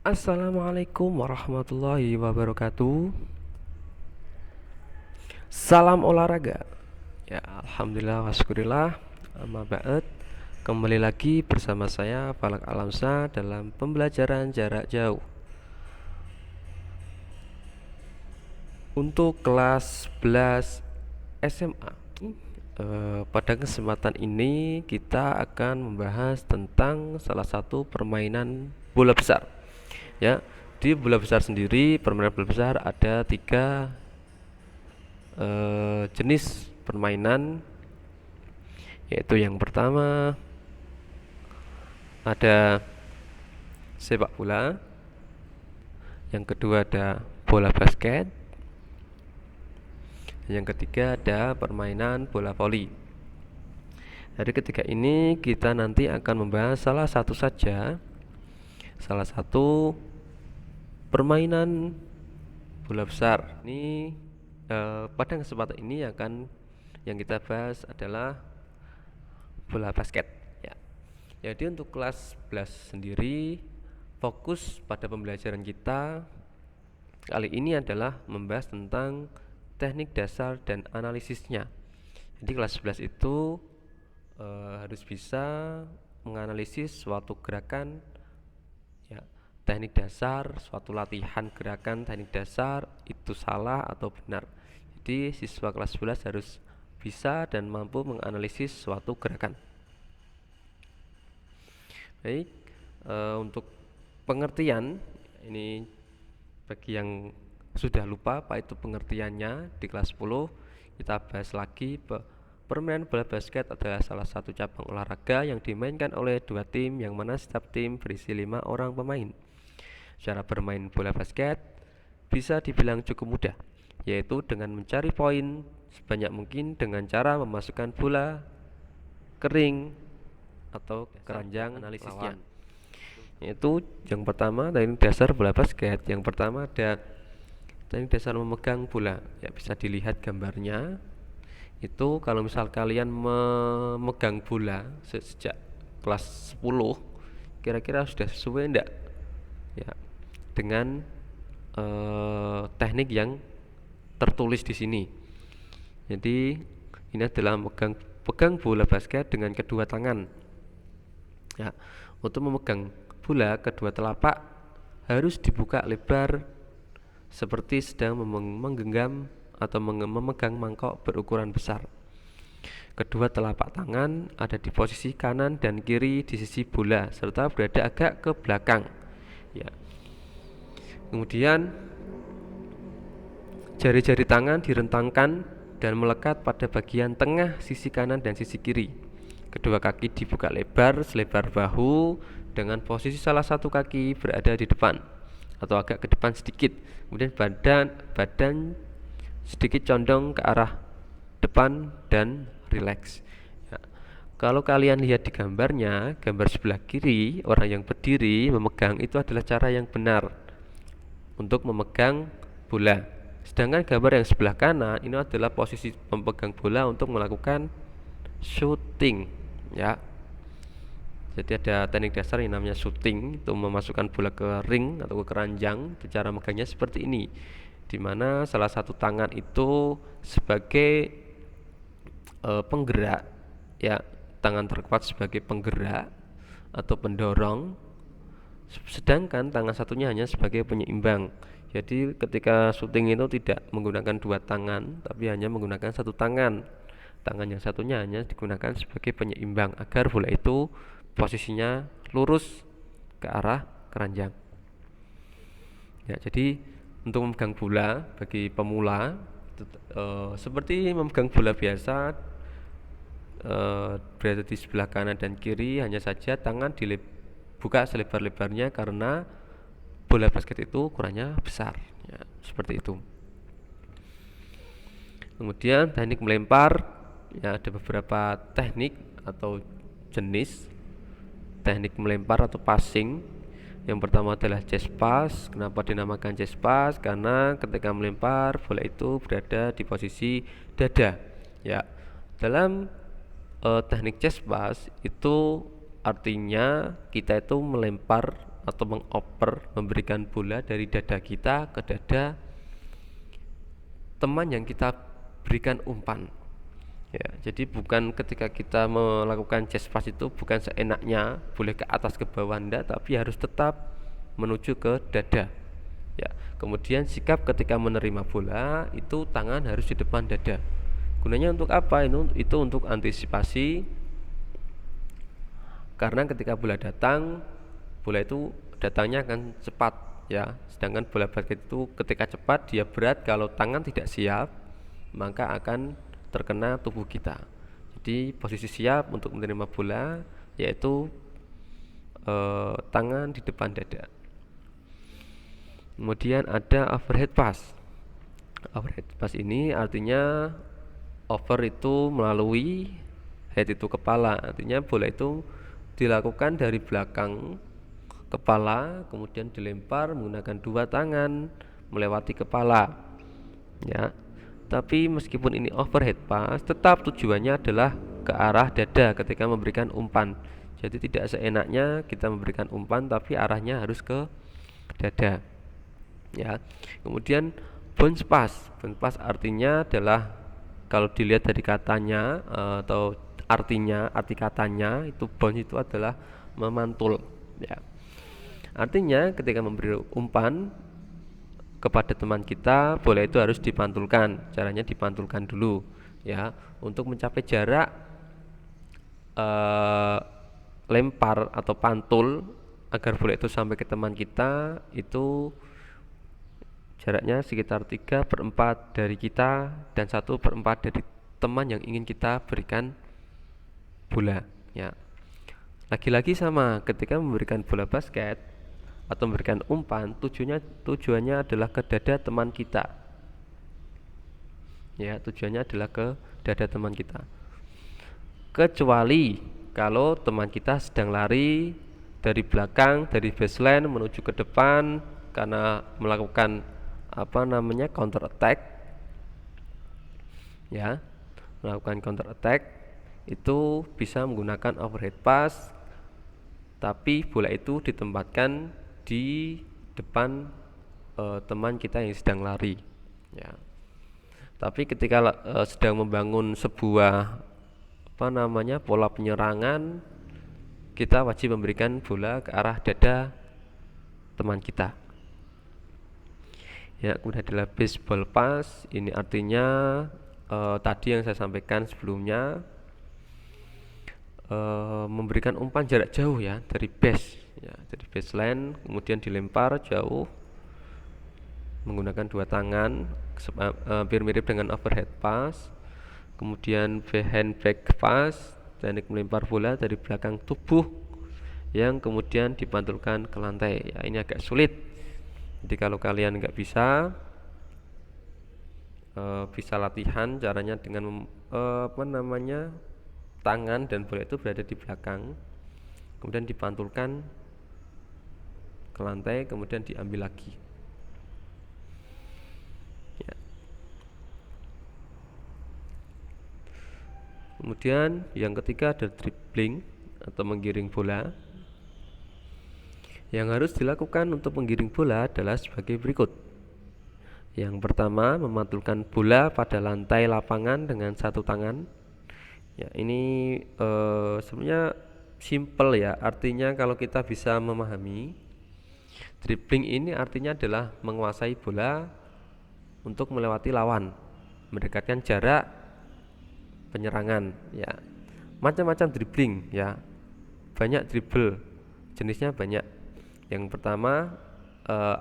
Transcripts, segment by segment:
Assalamualaikum warahmatullahi wabarakatuh. Salam olahraga. Ya, alhamdulillah wasyukurillah. Amma ba'd. Kembali lagi bersama saya Falak Alamsa dalam pembelajaran jarak jauh. Untuk kelas 11 SMA. Pada kesempatan ini kita akan membahas tentang salah satu permainan bola besar. Ya, di bola besar sendiri, permainan bola besar ada tiga jenis permainan, yaitu yang pertama ada sepak bola, yang kedua ada bola basket, dan yang ketiga ada permainan bola voli. Dari ketiga ini kita nanti akan membahas salah satu saja, salah satu permainan bola besar. Ini pada kesempatan ini yang kita bahas adalah bola basket. Ya. Jadi untuk kelas 11 sendiri fokus pada pembelajaran kita kali ini adalah membahas tentang teknik dasar dan analisisnya. Jadi kelas 11 itu harus bisa menganalisis suatu gerakan, ya, teknik dasar, suatu latihan gerakan teknik dasar itu salah atau benar. Jadi siswa kelas 11 harus bisa dan mampu menganalisis suatu gerakan. Baik, untuk pengertian ini bagi yang sudah lupa apa itu pengertiannya, di kelas 10 kita bahas lagi. Permainan bola basket adalah salah satu cabang olahraga yang dimainkan oleh dua tim, yang mana setiap tim berisi 5 orang pemain. Cara bermain bola basket bisa dibilang cukup mudah, yaitu dengan mencari poin sebanyak mungkin dengan cara memasukkan bola ke ring atau keranjang analisisnya. Yaitu yang pertama teknik dasar bola basket. Yang pertama ada teknik dasar memegang bola. Ya, bisa dilihat gambarnya. Itu kalau misal kalian memegang bola sejak kelas 10, kira-kira sudah sesuai enggak? Ya, dengan teknik yang tertulis di sini. Jadi ini adalah pegang bola basket dengan kedua tangan. Ya, untuk memegang bola, kedua telapak harus dibuka lebar seperti sedang menggenggam atau memegang mangkok berukuran besar. Kedua telapak tangan ada di posisi kanan dan kiri di sisi bola serta berada agak ke belakang. Ya. Kemudian jari-jari tangan direntangkan dan melekat pada bagian tengah sisi kanan dan sisi kiri. Kedua kaki dibuka lebar selebar bahu dengan posisi salah satu kaki berada di depan atau agak ke depan sedikit. Kemudian badan sedikit condong ke arah depan dan rileks. Ya. Kalau kalian lihat di gambarnya, gambar sebelah kiri, orang yang berdiri memegang itu adalah cara yang benar untuk memegang bola. Sedangkan gambar yang sebelah kanan ini adalah posisi pemegang bola untuk melakukan shooting, ya. Jadi ada teknik dasar yang namanya shooting, itu memasukkan bola ke ring atau ke keranjang. Cara megangnya seperti ini, dimana salah satu tangan itu sebagai penggerak, ya, tangan terkuat sebagai penggerak atau pendorong, sedangkan tangan satunya hanya sebagai penyeimbang. Jadi ketika shooting itu tidak menggunakan dua tangan, tapi hanya menggunakan satu tangan. Tangan yang satunya hanya digunakan sebagai penyeimbang agar bola itu posisinya lurus ke arah keranjang. Ya, jadi untuk memegang bola bagi pemula seperti memegang bola biasa, berada di sebelah kanan dan kiri, hanya saja tangan dibuka selebar-lebarnya karena bola basket itu ukurannya besar, ya, seperti itu. Kemudian teknik melempar, ya, ada beberapa teknik atau jenis teknik melempar atau passing. Yang pertama adalah chest pass. Kenapa dinamakan chest pass? Karena ketika melempar bola itu berada di posisi dada. Ya, dalam teknik chest pass itu artinya kita itu melempar atau mengoper, memberikan bola dari dada kita ke dada teman yang kita berikan umpan. Ya, jadi bukan ketika kita melakukan chest pass itu bukan seenaknya boleh ke atas ke bawah enggak, tapi harus tetap menuju ke dada. Ya, kemudian sikap ketika menerima bola itu tangan harus di depan dada. Gunanya untuk apa? Itu untuk antisipasi, karena ketika bola datang, bola itu datangnya akan cepat ya. Sedangkan bola basket itu ketika cepat dia berat, kalau tangan tidak siap maka akan terkena tubuh kita. Jadi posisi siap untuk menerima bola yaitu tangan di depan dada. Kemudian ada overhead pass. Overhead pass ini artinya over itu melalui, head itu kepala, artinya bola itu dilakukan dari belakang kepala kemudian dilempar menggunakan dua tangan melewati kepala ya. Tapi meskipun ini overhead pass, tetap tujuannya adalah ke arah dada ketika memberikan umpan. Jadi tidak seenaknya kita memberikan umpan tapi arahnya harus ke dada ya. Kemudian bounce pass. Bounce pass artinya adalah, kalau dilihat dari katanya atau arti katanya itu bounce itu adalah memantul ya. Artinya ketika memberi umpan kepada teman kita, bola itu harus dipantulkan. Caranya dipantulkan dulu ya, untuk mencapai jarak lempar atau pantul agar bola itu sampai ke teman kita, itu jaraknya sekitar 3/4 dari kita dan 1/4 dari teman yang ingin kita berikan bola ya. Lagi-lagi sama, ketika memberikan bola basket atau memberikan umpan, tujuannya adalah ke dada teman kita ya, tujuannya adalah ke dada teman kita. Kecuali kalau teman kita sedang lari dari belakang, dari baseline menuju ke depan karena melakukan counter attack ya, melakukan counter attack, itu bisa menggunakan overhead pass, tapi bola itu ditempatkan di depan teman kita yang sedang lari ya. Tapi ketika sedang membangun sebuah pola penyerangan, kita wajib memberikan bola ke arah dada teman kita ya. Kemudian adalah baseball pass. Ini artinya tadi yang saya sampaikan sebelumnya, memberikan umpan jarak jauh ya, dari base ya, dari baseline kemudian dilempar jauh menggunakan dua tangan, hampir mirip dengan overhead pass. Kemudian behind back pass, teknik melempar bola dari belakang tubuh yang kemudian dipantulkan ke lantai ya. Ini agak sulit, jadi kalau kalian nggak bisa latihan caranya dengan tangan dan bola itu berada di belakang, kemudian dipantulkan ke lantai, kemudian diambil lagi ya. Kemudian yang ketiga ada dribbling atau menggiring bola. Yang harus dilakukan untuk menggiring bola adalah sebagai berikut. Yang pertama, memantulkan bola pada lantai lapangan dengan satu tangan ya. Ini sebenarnya simple ya, artinya kalau kita bisa memahami, dribbling ini artinya adalah menguasai bola untuk melewati lawan, mendekatkan jarak penyerangan ya. Macam-macam dribbling ya, banyak dribble, jenisnya banyak. Yang pertama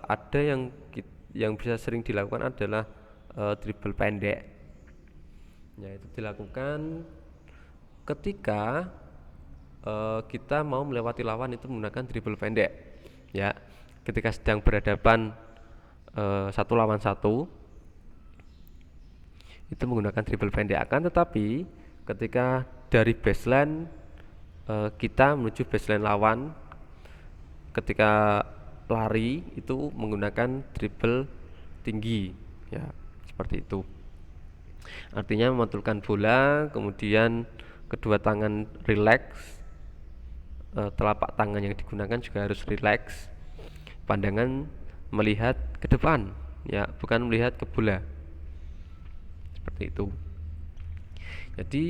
ada yang bisa sering dilakukan adalah dribble pendek ya. Itu dilakukan ketika kita mau melewati lawan itu menggunakan dribble pendek ya. Ketika sedang berhadapan satu lawan satu itu menggunakan dribble pendek. Akan tetapi ketika dari baseline kita menuju baseline lawan, ketika lari itu menggunakan dribble tinggi ya, seperti itu. Artinya memantulkan bola, kemudian kedua tangan rileks, telapak tangan yang digunakan juga harus rileks, pandangan melihat ke depan, ya, bukan melihat ke bola. Seperti itu. Jadi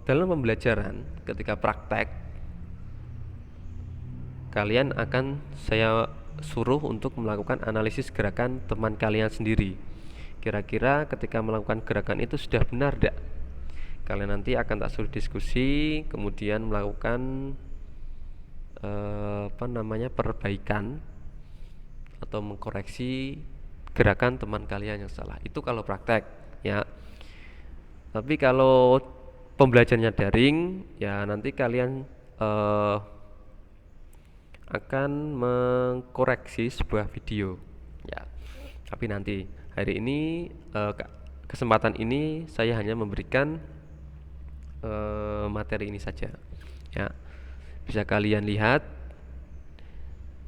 dalam pembelajaran ketika praktek, kalian akan saya suruh untuk melakukan analisis gerakan teman kalian sendiri. Kira-kira ketika melakukan gerakan itu sudah benar tidak? Kalian nanti akan tak suruh diskusi, kemudian melakukan perbaikan atau mengkoreksi gerakan teman kalian yang salah. Itu kalau praktek, ya. Tapi kalau pembelajarannya daring, ya nanti kalian akan mengkoreksi sebuah video, ya. Tapi nanti hari ini kesempatan ini saya hanya memberikan materi ini saja, ya. Bisa kalian lihat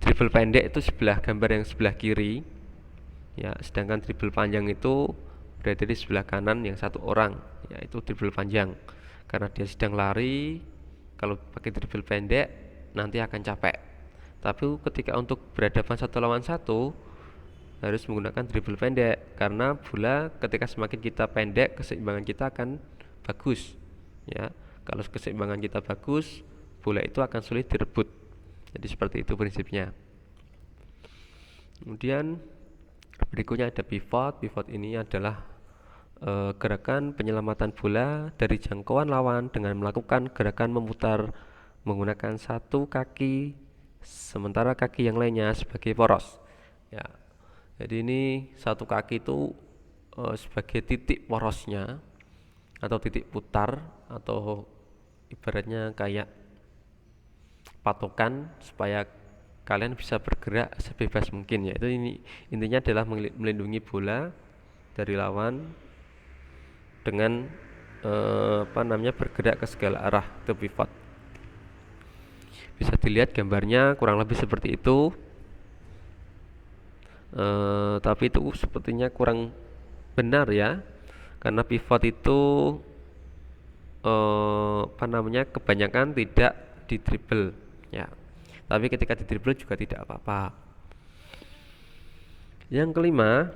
dribble pendek itu sebelah gambar yang sebelah kiri, ya, sedangkan dribble panjang itu berada di sebelah kanan yang satu orang, yaitu dribble panjang. Karena dia sedang lari, kalau pakai dribble pendek nanti akan capek. Tapi ketika untuk berhadapan satu lawan satu harus menggunakan dribble pendek, karena bola ketika semakin kita pendek, keseimbangan kita akan bagus, ya. Kalau keseimbangan kita bagus, bola itu akan sulit direbut. Jadi seperti itu prinsipnya. Kemudian berikutnya ada pivot. Pivot ini adalah gerakan penyelamatan bola dari jangkauan lawan dengan melakukan gerakan memutar menggunakan satu kaki, sementara kaki yang lainnya sebagai poros, ya. Jadi ini satu kaki itu sebagai titik porosnya atau titik putar, atau ibaratnya kayak patokan supaya kalian bisa bergerak sebebas mungkin, yaitu ini intinya adalah melindungi bola dari lawan dengan bergerak ke segala arah, itu pivot. Bisa dilihat gambarnya kurang lebih seperti itu, tapi itu sepertinya kurang benar, ya, karena pivot itu kebanyakan tidak di dribble, ya. Tapi ketika di dribble juga tidak apa-apa. Yang kelima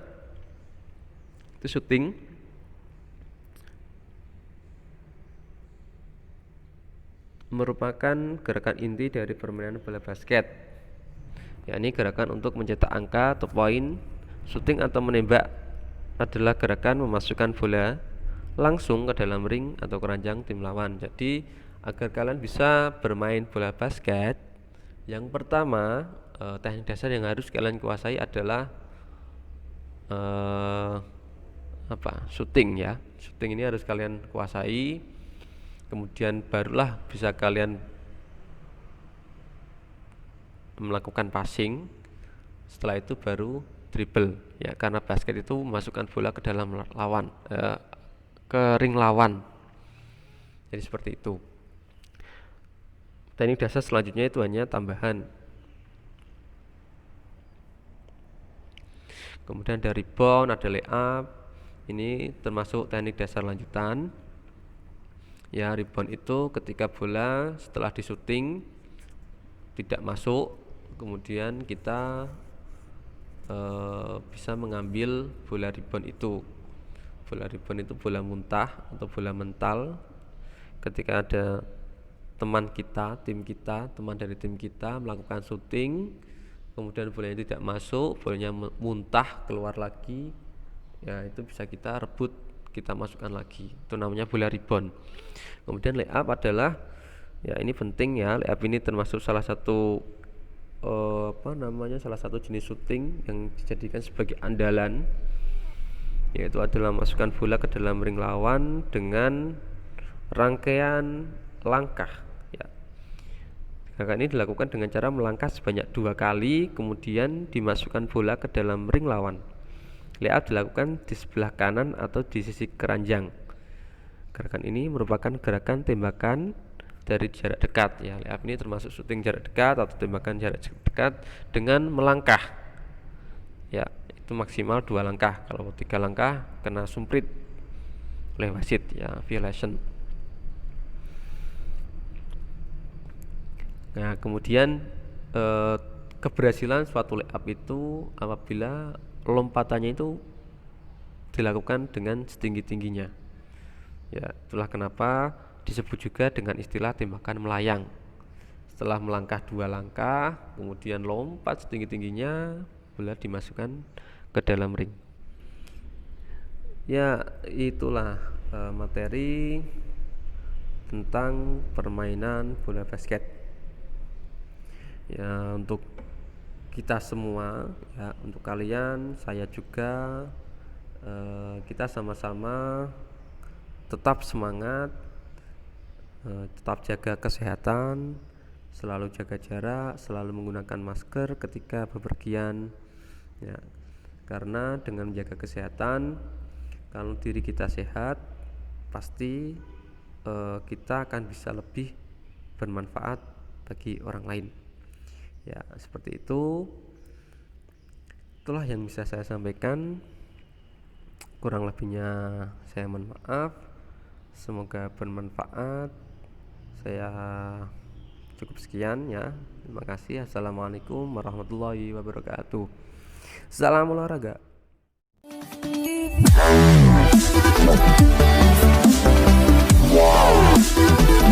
itu shooting. Merupakan gerakan inti dari permainan bola basket, yakni gerakan untuk mencetak angka atau poin. Shooting atau menembak adalah gerakan memasukkan bola langsung ke dalam ring atau keranjang tim lawan. Jadi agar kalian bisa bermain bola basket, yang pertama teknik dasar yang harus kalian kuasai adalah shooting, ya. Shooting ini harus kalian kuasai. Kemudian barulah bisa kalian melakukan passing. Setelah itu baru dribble, ya, karena basket itu memasukkan bola ke dalam lawan, ke ring lawan. Jadi seperti itu. Teknik dasar selanjutnya itu hanya tambahan. Kemudian ada rebound, ada layup. Ini termasuk teknik dasar lanjutan. Ya, rebound itu ketika bola setelah disuting tidak masuk, kemudian kita bisa mengambil bola rebound itu. Bola rebound itu bola muntah atau bola mental. Ketika ada teman dari tim kita melakukan shooting, kemudian bolanya tidak masuk, bolanya muntah keluar lagi, ya, itu bisa kita rebut, kita masukkan lagi. Itu namanya bola rebound. Kemudian layup adalah, ya, ini penting, ya. Layup ini termasuk salah satu salah satu jenis shooting yang dijadikan sebagai andalan, yaitu adalah masukkan bola ke dalam ring lawan dengan rangkaian langkah, ya. Gerakan ini dilakukan dengan cara melangkah sebanyak 2 kali, kemudian dimasukkan bola ke dalam ring lawan. Layup dilakukan di sebelah kanan atau di sisi keranjang. Gerakan ini merupakan gerakan tembakan dari jarak dekat, ya. Layup ini termasuk shooting jarak dekat atau tembakan jarak dekat dengan melangkah, ya, itu maksimal 2 langkah. Kalau 3 langkah kena sumprit oleh wasit, ya, violation. Nah, kemudian keberhasilan suatu layup itu apabila lompatannya itu dilakukan dengan setinggi-tingginya. Ya, itulah kenapa disebut juga dengan istilah tembakan melayang. Setelah melangkah 2 langkah, kemudian lompat setinggi-tingginya, bola dimasukkan ke dalam ring. Ya, itulah materi tentang permainan bola basket. Ya, untuk kita semua, ya, untuk kalian, saya juga, kita sama-sama tetap semangat, tetap jaga kesehatan, selalu jaga jarak, selalu menggunakan masker ketika bepergian, ya, karena dengan menjaga kesehatan, kalau diri kita sehat, pasti kita akan bisa lebih bermanfaat bagi orang lain. Ya, seperti itu. Itulah yang bisa saya sampaikan. Kurang lebihnya saya mohon maaf. Semoga bermanfaat. Saya cukup sekian ya. Terima kasih. Assalamualaikum warahmatullahi wabarakatuh. Salam olahraga. Wow.